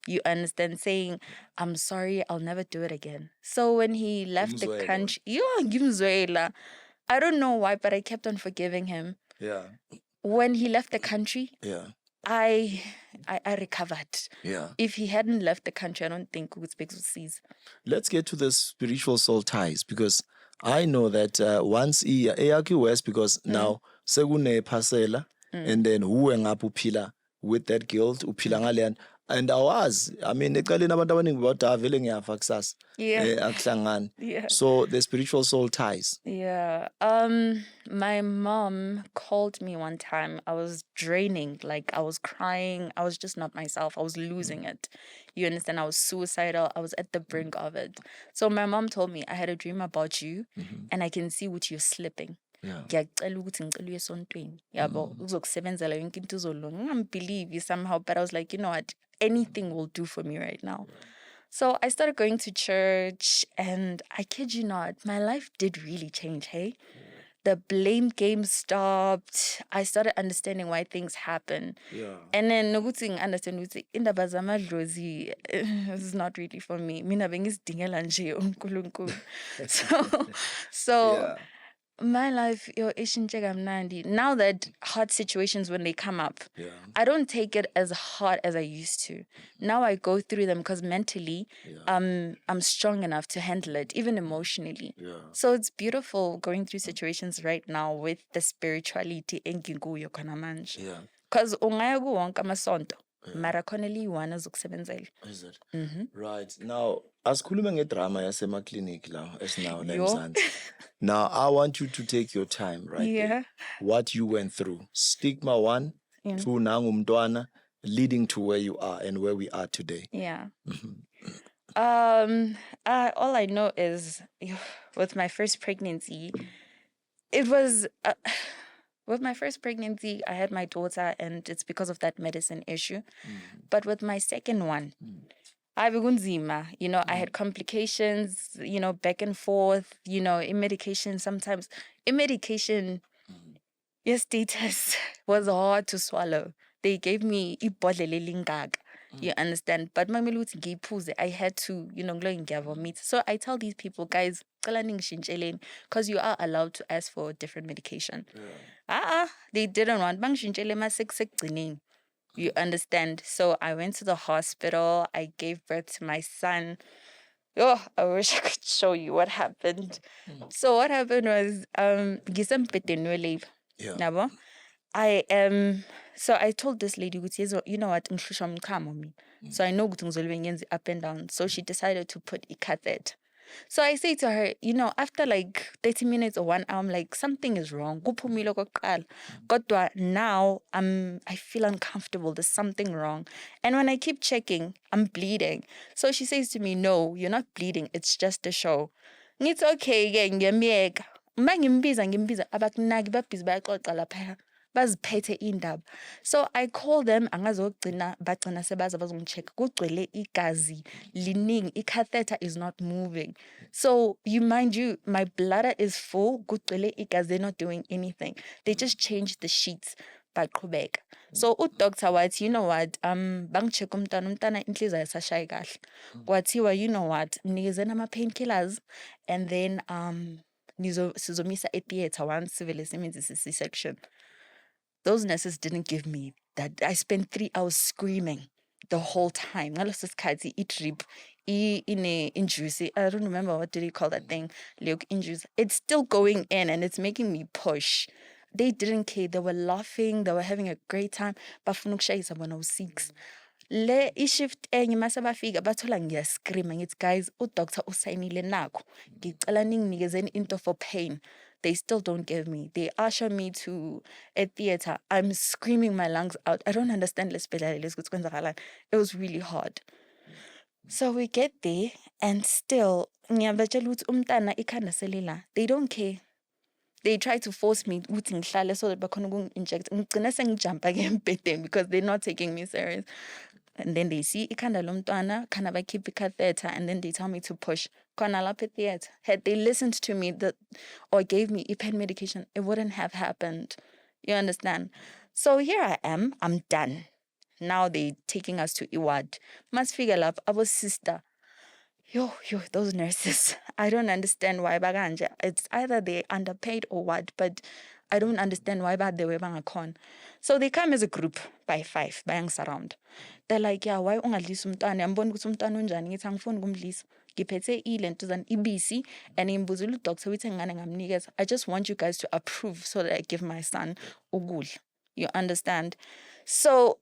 You understand? Saying, I'm sorry, I'll never do it again. So when he left the country, I don't know why, but I kept on forgiving him. Yeah. When he left the country, I recovered. Yeah. If he hadn't left the country, I don't think we would speak to seas. Let's get to the spiritual soul ties because I know that once West because now segune pasela and then who uphila with that guilt uphila ngaleyan. And eqaleni abantu abaningi bathi vele ngiyafa kusasa. Akuhlangani. So the spiritual soul ties. Yeah. My mom called me one time. I was draining, like I was crying. I was just not myself. I was losing it. You understand? I was suicidal. I was at the brink of it. So my mom told me, I had a dream about you and I can see what you're slipping. Ngiyacela ukuthi ngicela uye esontweni yabo uzokusebenzela yonke into izolunga ngambelieve you somehow but I was like, you know what, anything will do for me right now. So I started going to church and I kid you not, my life did really change. The blame game stopped. I started understanding why things happen. And then nokuthi understand ukuthi indaba zamadlozi this is not really for me. Mina bengizidingela nje uNkulunkulu. So my life, ishintshe kamnandi. Now that hard situations when they come up, I don't take it as hard as I used to. Now I go through them because mentally, I'm strong enough to handle it, even emotionally. So it's beautiful going through situations right now with the spirituality engikuyo khona manje. Because ungaya kuwonke amasonto, mara khona liyi-one ezokusebenzela. Is it? Right. Now, asikhulume ngedrama yasemaklinikhi la esinawo la eMzansi. Now, I want you to take your time right there. What you went through. Stigma 1, 2 nangumntwana, leading to where you are and where we are today. All I know is with my first pregnancy, it was with my first pregnancy, I had my daughter, and it's because of that medicine issue. But with my second one, I begunzima, I had complications, back and forth, in medication sometimes. In medication, your status was hard to swallow. They gave me ibhodlela elingaka. You understand? But my I had to, vomit. So I tell these people, guys, because you are allowed to ask for different medication. They didn't want bang. You understand? So I went to the hospital. I gave birth to my son. Oh, I wish I could show you what happened. So what happened was, Yeah. Nabo? So I told this lady, you know what, ngihlushwa umchamo mina. So I know ukuthi ngizolube ngenza up and down. So she decided to put a catheter. So I say to her, after like 30 minutes or 1 hour, I'm like, something is wrong. Kuphumile okokuqala. Kodwa now I feel uncomfortable. There's something wrong. And when I keep checking, I'm bleeding. So she says to me, no, you're not bleeding. It's just a show. It's okay, ngiyamyeka. Uma ngimbiza abakunaki babhizi bayaxoxa lapha. Baziphethe indaba. So I call them angazogcina bagcina sebaza bazongicheck kugcwele igazi lining catheter is not moving. So mind you, my bladder is full, kugcwele igazi, they're not doing anything. They just changed the sheets baqhubeka. So udoctor wathi, you know what, bangicheck umntana inhliziyo ayisashayi kahle. Kwathiwa, you know what, mnikezeni ama painkillers and then sizomisa e-theater once sivele simenze C-section. Those nurses didn't give me that. I spent 3 hours screaming the whole time. Ngaleso sikhathi i-drip, injuries. I don't remember what did he call that thing. Look, injuries. It's still going in and it's making me push. They didn't care. They were laughing. They were having a great time. Bafuna ukushayisa bona u-6. Le i-shift enye mase bafika bathola ngiyascreama ngithi guys udoctor usayinile nakho ngicela ninginikezeni into for pain. They still don't give me. They usher me to a theater. I'm screaming my lungs out. I don't understand. It was really hard. So we get there and still ngiyabatshela ukuthi umntana ikhanda selila. They don't care. They try to force me ukuthi ngihlale so that bakhona ukungi-inject. Ngigcina sengijumpa ke embhedeni because they're not taking me serious. And then they see ikhanda lomntwana, khana bakhipha catheter, and then they tell me to push. Khona lapha theater. Had they listened to me or gave me pain medication, it wouldn't have happened. You understand? So here I am. I'm done. Now they're taking us to Iwad. Must figure up our sister. Yo, those nurses. I don't understand why baganja. It's either they're underpaid or what, but I don't understand why they were bangakon. So they come as a group by 5, bayang surround. They're like, yeah, why ungadlisa umntwana? Yambona ukuthi umntwana unjani? Ngithi angifuni ukumdlisa. Ngiphethe ilento zan ibisi and imbuzula udoctor withi ngane ngamnikeza. I just want you guys to approve so that I give my son ukudla. You understand? So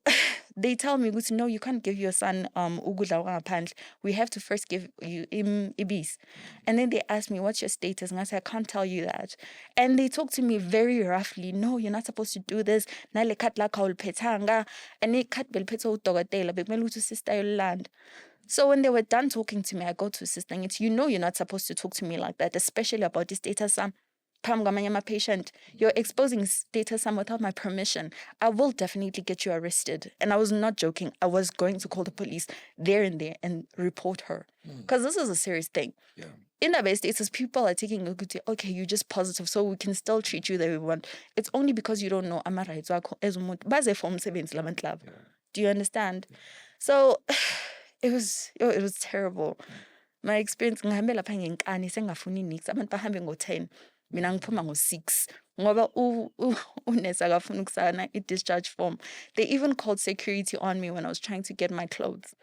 they tell me, no, you can't give your son ukudla kwangaphandle. We have to first give you ibis. And then they ask me, what's your status? And I say, I can't tell you that. And they talk to me very roughly. No, you're not supposed to do this. Nale kat la kaulpetanga. And they kat belpeto utogatela. Bekmelu to sister land. So when they were done talking to me, I go to sister and it's, you're not supposed to talk to me like that, especially about this data sum. My patient, you're exposing data sum without my permission. I will definitely get you arrested. And I was not joking. I was going to call the police there and there and report her. Because this is a serious thing. Yeah. In the best cases, people are taking a good, okay, you're just positive, so we can still treat you the way we want. It's only because you don't know. Do you understand? So it was terrible. My experience, ngihambela pha ngenkani sengafuni nix. Abantu bahambe ngo-10. Mina ngiphuma ngo-6 ngoba unesi akafuna ukusana i-discharge form. They even called security on me when I was trying to get my clothes.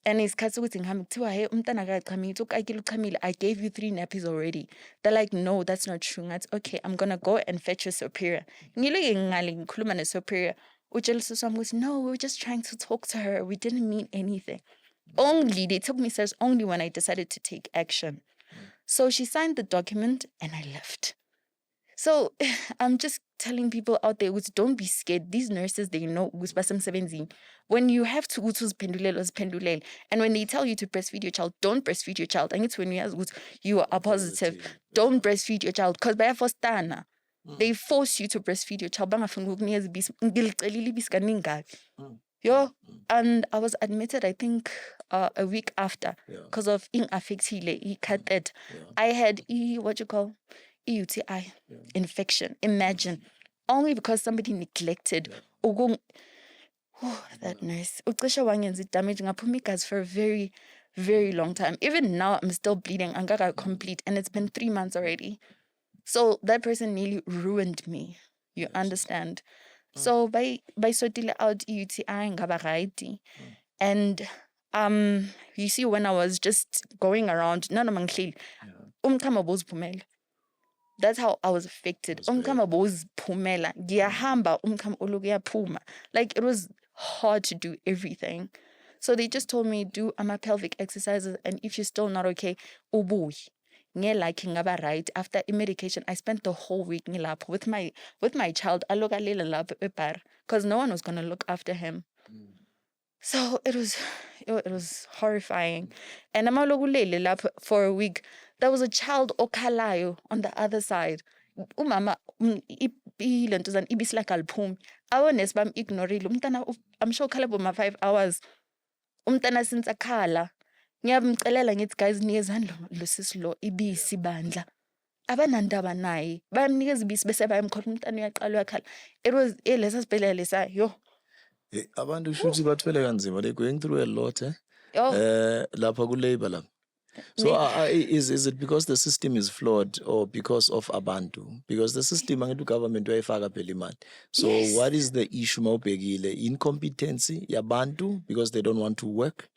And isikhathi ukuthi ngihambe kuthiwa hey umntana akachamile ukakile uchamile, I gave you 3 nappies already. They're like, no, that's not true. Ngathi okay, I'm gonna go and fetch your superior. Ngilike ngale ngikhuluma ne-superior. Utshelisa wami ukuthi no, we were just trying to talk to her. We didn't mean anything. They took me serious only when I decided to take action. So she signed the document and I left. So I'm just telling people out there, don't be scared. These nurses, they know when you have to pendulel. And when they tell you to breastfeed your child, don't breastfeed your child. And it's when you are positive, don't breastfeed your child because by first They force you to breastfeed your child. Bangafuni ukukunikeza ibisi. Ngilicelile ibisi kaningaki. Yo, and I was admitted, I think, a week after because of he cut it. I had UTI infection. Imagine, only because somebody neglected. That nurse. Ucishe wangenza damage ngaphuma igazi for a very, very long time. Even now, I'm still bleeding. Angaka complete, and it's been 3 months already. So that person nearly ruined me. You understand? So by sorting out UTI ngaba right. And you see, when I was just going around, none of my that's how I was affected. Like, it was hard to do everything. So they just told me, do pelvic exercises, and if you're still not okay, ubuy. Right. After medication, I spent the whole week with my child, because no one was gonna look after him. So it was horrifying. And I'm for a week. There was a child okalayo on the other side. Umama ilentuzan ibis like alpum. Awareness bam ignoril. I'm sure kalabo 5 hours. Since akala. Ngiyamcelela ngithi guys niyezandla losisilo ibisi bandla. Abanandaba naye. Bayamnikeza ibisi bese bayamkhona umntana uyaqala uyakhala. It was lesa sibhedlela lesa yo. Abantu shuthi bathwele kanzima, they're going through a lot lapha ku labor lapha. So is it because the system is flawed or because of abantu? Because the system angithi government uyayifaka phela imali. So Yes. what is the issue mawubhekile? Incompetency yabantu because they don't want to work?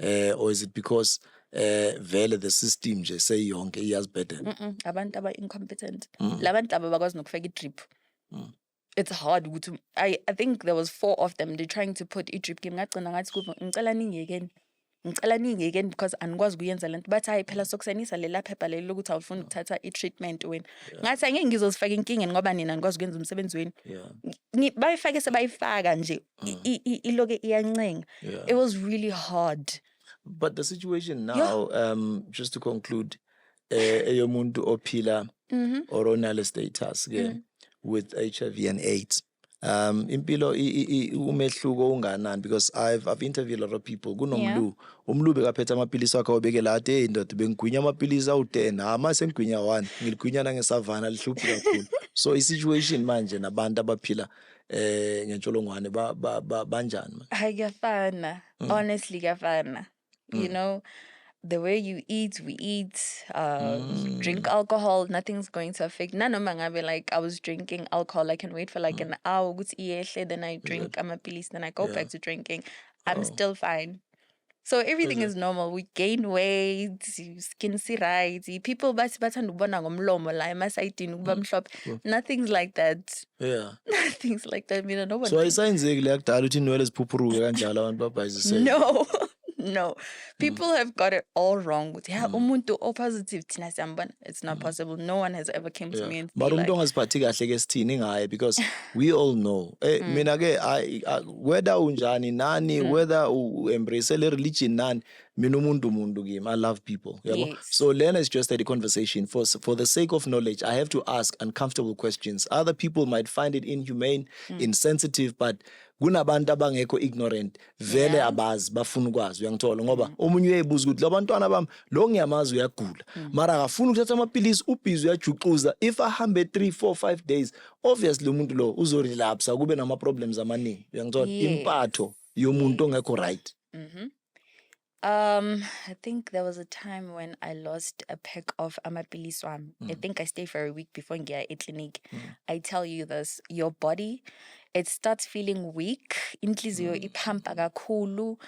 Or is it because vele the system nje seyonke iyazibhedela? Abantu aba incompetent. Labantu aba bakwazi nokufaka idrip. It's hard. I think there was 4 of them. They're trying to put idrip game. Ngagcina ngathi kubo ngicela ningi again because angikwazi kuyenza lento. Bathi hayi phela sokusenisa lela phepha leli lokuthi awufuni ukuthatha i-treatment wena. Ngathi angeke ngizozifaka inkingeni ngoba nina angikwazi kuyenza umsebenzi wenu. Bayifake sebayifaka nje iloke iyancenga. It was really hard. But the situation now, just to conclude, eyomuntu ophila or onale status with HIV and AIDS. Impilo umehluko unganani, because I've interviewed a lot of people. Kunomlu bekaphethe amapilisi akhe obekela athi hey ndoda bengigwinya amapilisi awu10 ama sengigwinya 1 ngiligwinya nangesavana lihluphi kakhulu. So i-situation manje nabantu abaphila ngentsholongwane banjani? Kuyafana. Honestly, kuyafana. You know, the way you eat, we eat. Drink alcohol, nothing's going to affect. Nanoma ngabe, like, I was drinking alcohol. I can wait for like an hour, then I drink amapilisi, then I go back to drinking. I'm still fine. So everything is normal. We gain weight, skin see right. People bathanda ukubona ngomlomo la emasayidini ukuba mhlophe. Nothing's like that. Yeah. Nothing's like that. Mina no one. So ayisayenzeki kudala ukuthi inwele ziphuphuruke kanjalo abantu babhayizisele. No. No, people have got it all wrong. Umuntu o positive thina siyambona. It's not possible. No one has ever came to me and But like, umuntu ongaziphathi kahle ke sithini ngaye, because we all know. Mina ke whether unjani nani, whether u embrace le religion nani, mina umuntu kimi. I love people. Yes. So Lena is just had a conversation. For the sake of knowledge, I have to ask uncomfortable questions. Other people might find it inhumane, insensitive, but kunabantu abangekho ignorant vele abazi bafuna ukwazi, uyangithola ngoba omunye uyebuza ukuthi labantwana bami lo ngiyamazi uyagula mara akafuna ukuthatha amapilisi ubhizi uyajuxuza. If ahambe 3, 4, 5 days, obviously umuntu lo uzorelapse kube nama problems amaningi, uyangithola. Impatho yomuntu ongekho right. I think there was a time when I lost a pack of amapilisi wami. I think I stayed for a week before ngiya clinic. I tell you this, your body, it starts feeling weak. Inhliziyo iphampa kakhulu.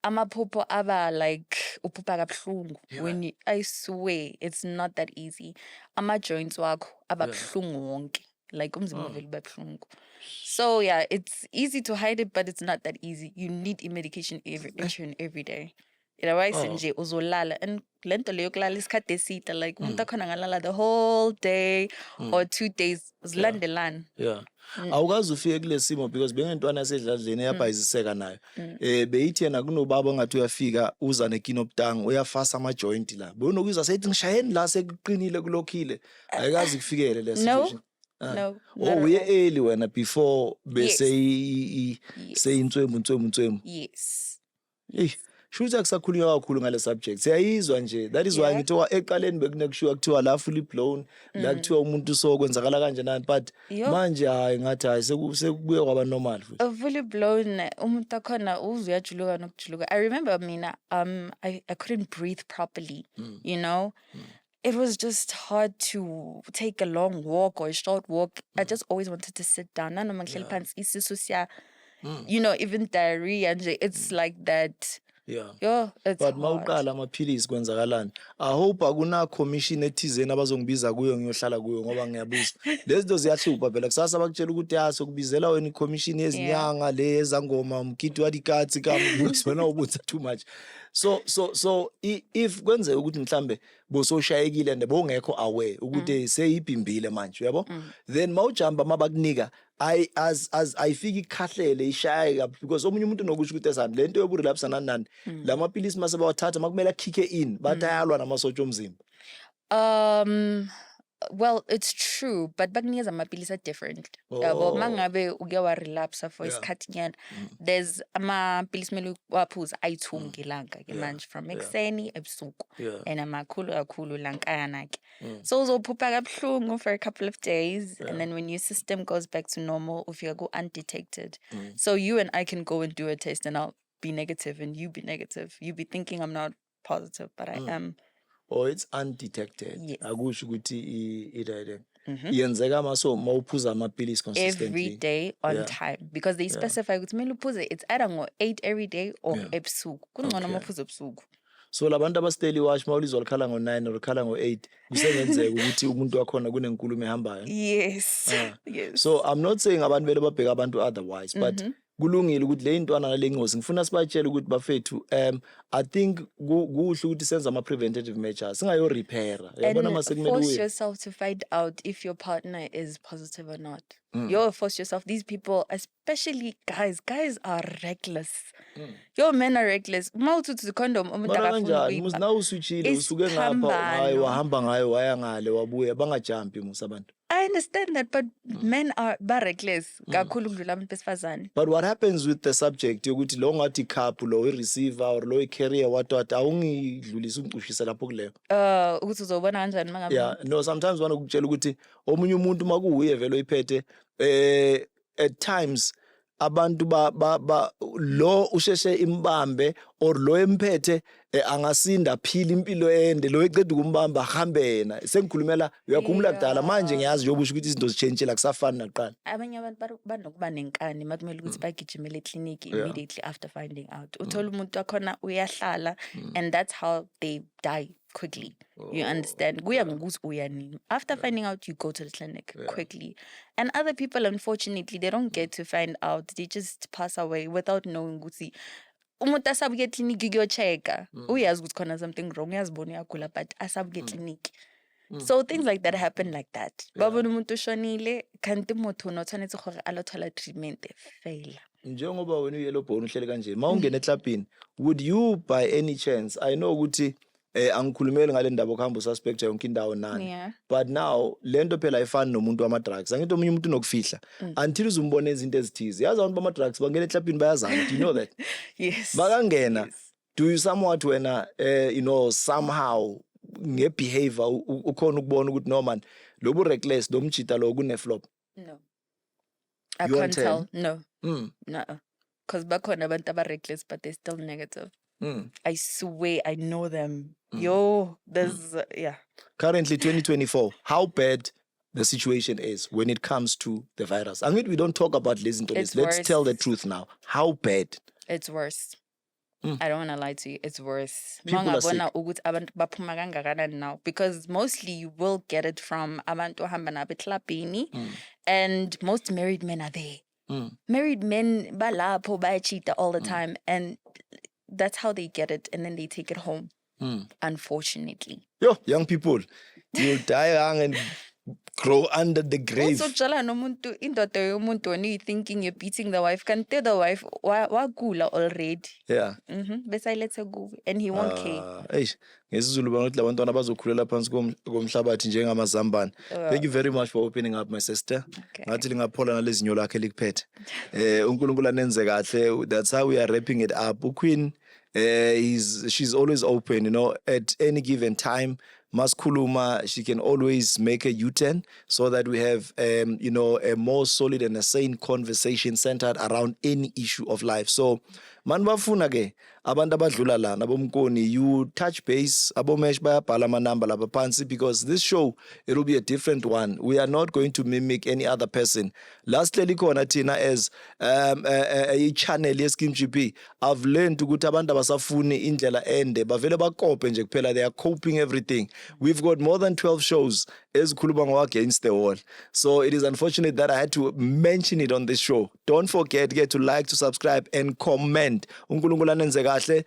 Amaphupho aba like uphupha kabuhlungu. When you, I swear, it's not that easy. Ama-joints wakho aba buhlungu wonke. Like umzimba vele uba buhlungu. So yeah, it's easy to hide it, but it's not that easy. You need medication each and every day. Otherwise nje uzolala, and lento leyo yokulala isikhathi eside, like umuntu akhona ngalala the whole day or 2 days uzilandelana. Awukazi ufike kule simo because bengentwana yasedladleni eyabhayiziseka nayo. Beyithi yena kunobaba ongathi uyafika uza nekinoptang uyafasa ama joint la. Bonokuzwa sethi ngishayeni la sekuqinile kulokhile. Ayikazi kufikele le situation. No. Oh, not at uye all. early wena before Yes. bese inswemu. Yes. Hey, shuthi akusakhulunywa kakhulu ngale subject. Siyayizwa nje. That is why Yeah. ngithi eqaleni bekunekushiwa kuthiwa la fully blown, la kuthiwa umuntu so kwenzakala kanjani but Yup. manje hayi ngathi hayi sekubuye kwaba normal futhi. A fully blown umuntu akhona uzwe uyajuluka nokujuluka. I remember mina I couldn't breathe properly, you know. It was just hard to take a long walk or a short walk. I just always wanted to sit down. Nanoma ngihleli phansi isisu siya, you know, even diarrhea nje, it's like that. Yeah. Yo, it's But hard. mawuqala amaphilisi kwenzakalani? I hope akuna commission ethizeni abazongibiza kuyo ngiyohlala kuyo ngoba ngiyabuza. Lezi zinto ziyahlupha phela kusasa bakutshela ukuthi sokubizela wena i-commission yezinyanga le ezangoma umkhiti wadikatsi wena ubutha too much. So if kwenzeka ukuthi mhlambe bososhayekile and bongekho aware ukuthi seyibhimbile manje uyabo, then mawujamba mabakunika ayifiki ikhahlele ishaye because omunye umuntu nokusho ukuthi esani lento yoburelapse nani lamapilisi mase bawathatha makumele akhike in batayalwa namasotsha omzimba. Well, it's true, but bakunikeza amapilisi are different. Yabo mangabe uke wa relapse for isikhathi nyana, there's amapilisi mele waphuza ayi-2 ngelanga ke manje from ekuseni ebusuku and amakhulu kakhulu lankayana ke. So uzophupha kabuhlungu for a couple of days and then when your system goes back to normal ufika go undetected. So you and I can go and do a test and I'll be negative and you be negative. You be thinking I'm not positive, but I am. Or it's undetected. Yes. Akusho ukuthi yenzeka maso mawuphuza amapilisi consistently Every day on time because they specify ukuthi kumele uphuze it's either ngo-8 every day or ebusuku. Kungcono mawuphuza ebusuku. So labantu abasteli wash mawulizwa likhala ngo-9 or likhala ngo-8 kusengenzeka ukuthi umuntu wakhona kunenkulumo ehambayo. Yes. Yes. So I'm not saying abantu vele babheka abantu otherwise but kulungile ukuthi le ntwana le ngozi ngifuna sibatshele ukuthi bafethu I think kuhle ukuthi senze ama preventative measures singayo repair yabona mase kumele force uye yourself to find out if your partner is positive or not. You force yourself. These people, especially guys are reckless. Your men are reckless. Mawuthi the condom umuntu Bana akafuni kanjani musi ukuyiba. na usuchile usuke ngapha hayi wahamba ngayo waya ngale wabuya bangajumpi musabantu. I understand that, but men are reckless. Kakhulu kudlula abantu besifazane. But what happens with the subject yokuthi lo ngathi cup lo receiver or lo carrier what awungidlulisa ungicushisa lapho kuleyo. Ukuthi uzobona kanjani mangabe. Yeah, no, sometimes bana ukutshela ukuthi omunye umuntu makuuye vele oyiphethe at times abantu lo usheshe imbambe or lo emphethe angasinda phila impilo ende lo eceda ukumbamba ahambe yena sengikhulumela uyakhumula kudala manje ngiyazi yobusho ukuthi izinto zichange kusafana naqala. Abanye abantu banokuba nenkani makumele ukuthi bagijimele eclinic immediately after finding out. Uthola umuntu wakhona uyahlala and that's how they die quickly. You understand? Kuya ngokuthi uya nini. After finding out, you go to the clinic quickly. And other people, unfortunately, they don't get to find out. They just pass away without knowing ukuthi umuntu asabuke eclinic ukuyochecka. Uyazi ukuthi khona something wrong, uyazibona uyagula but asabuke eclinic. So things like that happen like that. Babona umuntu ushonile kanti umuntu unotshwanetse gore alothola treatment fail. Njengoba wena uyellow bone uhlele kanje mawungena eklapini would you by any chance I know ukuthi angikhulumeli ngale ndaba okuhamba ususpect yonke indawo nani but now lento phela ayifani nomuntu wama drugs angithi omunye umuntu nokufihla until uzumbona izinto ezithize yazi abantu bama drugs bangena eklapini bayazana do you know that? Yes. Bakangena do you somewhat wena you know somehow ngebehavior ukhona ukubona ukuthi no man lobu reckless domjita lo kune flop? No. I can't tell. No. No. Because bakhona abantu aba reckless but they're still negative. I swear I know them. Yo, there's Currently 2024, how bad the situation is when it comes to the virus. I mean, we don't talk about this into this. Let's tell the truth now. How bad? It's worse. I don't want to lie to you. It's worse. People are sick. Ukuthi abantu baphuma kangakanani now because mostly you will get it from abantu ohamba nabo eklabhini and most married men are there. Married men balapho bayachita all the time and that's how they get it and then they take it home. Unfortunately. Yo, young people, you'll die young and grow under the grave. Usojala nomuntu indoda yomuntu when you thinking you're beating the wife, kanti the wife wagula already. Yeah. Bese ayilethe kuwe and he won't care. Eish, ngesizulu bangathi labantwana bazokhulela phansi komhlabathi njengamazambane. Thank you very much for opening up, my sister. Ngathi lingaphola nalezinyo lakhe likuphethe. uNkulunkulu anenze kahle. That's how we are wrapping it up. uQueen she's always open, you know, at any given time. Maskuluma, she can always make a U-turn so that we have, you know, a more solid and a sane conversation centered around any issue of life. So, man bafuna ke abantu abadlula lana bomkoni, you touch base, abomesh bayabhala amanamba lapha phansi, because this show, it will be a different one. We are not going to mimic any other person. Lastly, likhona thina as a channel yeSkim GP, I've learned ukuthi abantu abasafuni indlela ende bavele bakope nje kuphela. They are coping everything. We've got more than 12 shows ezikhuluma against the wall. So it is unfortunate that I had to mention it on this show. Don't forget to like, to subscribe and comment. uNkulunkulu anenze kahle.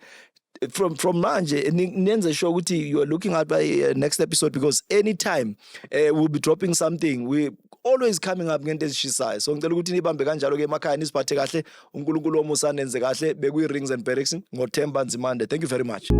From manje nenze sure ukuthi you are looking at by next episode, because anytime we'll be dropping something, we always coming up ngento ezishisayo. So ngicela ukuthi nibambe kanjalo ke emakhaya nisiphathe kahle. uNkulunkulu womusa nenze kahle. Bekuyi Rings and Perings ngoThemba Nzimande. Thank you very much.